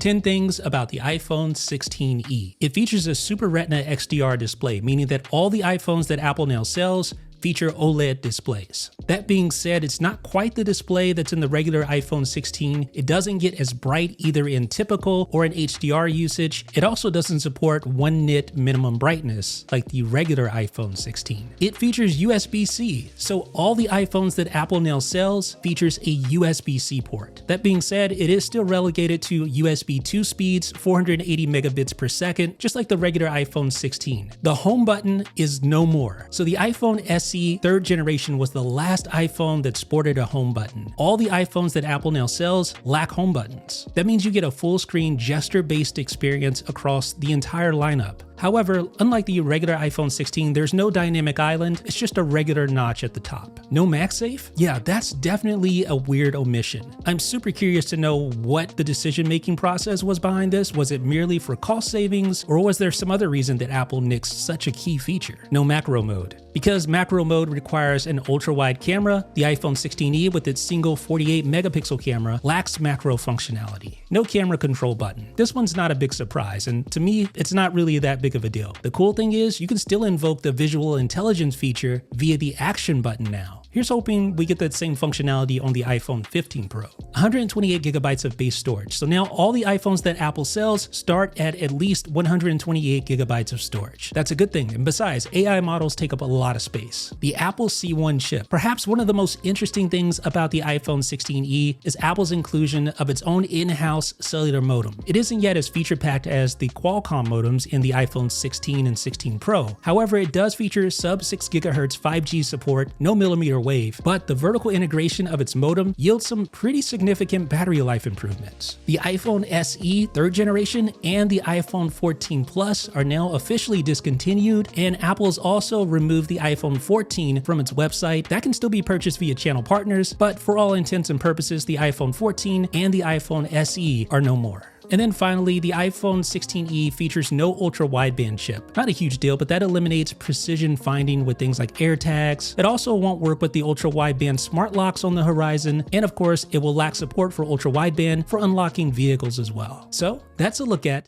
10 things about the iPhone 16e. It features a Super Retina XDR display, meaning that all the iPhones that Apple now sells feature OLED displays. That being said, it's not quite the display that's in the regular iPhone 16. It doesn't get as bright either in typical or in HDR usage. It also doesn't support 1 nit minimum brightness like the regular iPhone 16. It features USB-C, so all the iPhones that Apple now sells features a USB-C port. That being said, it is still relegated to USB 2 speeds, 480 megabits per second, just like the regular iPhone 16. The home button is no more. So the iPhone SE 3rd generation was the last iPhone that sported a home button. All the iPhones that Apple now sells lack home buttons. That means you get a full screen gesture-based experience across the entire lineup. However, unlike the regular iPhone 16, there's no dynamic island, it's just a regular notch at the top. No MagSafe? Yeah, that's definitely a weird omission. I'm super curious to know what the decision-making process was behind this. Was it merely for cost savings, or was there some other reason that Apple nixed such a key feature? No macro mode. Because macro mode requires an ultra-wide camera, the iPhone 16e with its single 48 megapixel camera lacks macro functionality. No camera control button. This one's not a big surprise, and to me, it's not really that big of a deal. The cool thing is you can still invoke the visual intelligence feature via the action button now. Here's hoping we get that same functionality on the iPhone 15 Pro. 128 gigabytes of base storage. So now all the iPhones that Apple sells start at least 128 gigabytes of storage. That's a good thing. And besides, AI models take up a lot of space. The Apple C1 chip. Perhaps one of the most interesting things about the iPhone 16e is Apple's inclusion of its own in-house cellular modem. It isn't yet as feature-packed as the Qualcomm modems in the iPhone 16 and 16 Pro. However, it does feature sub 6 GHz 5G support, no millimeter wave, but the vertical integration of its modem yields some pretty significant battery life improvements. The iPhone SE 3rd generation and the iPhone 14 Plus are now officially discontinued, and Apple's also removed the iPhone 14 from its website. That can still be purchased via channel partners, but for all intents and purposes, the iPhone 14 and the iPhone SE are no more. And then finally, the iPhone 16e features no ultra-wideband chip. Not a huge deal, but that eliminates precision finding with things like AirTags. It also won't work with the ultra-wideband smart locks on the horizon, and of course, it will lack support for ultra-wideband for unlocking vehicles as well. So that's a look at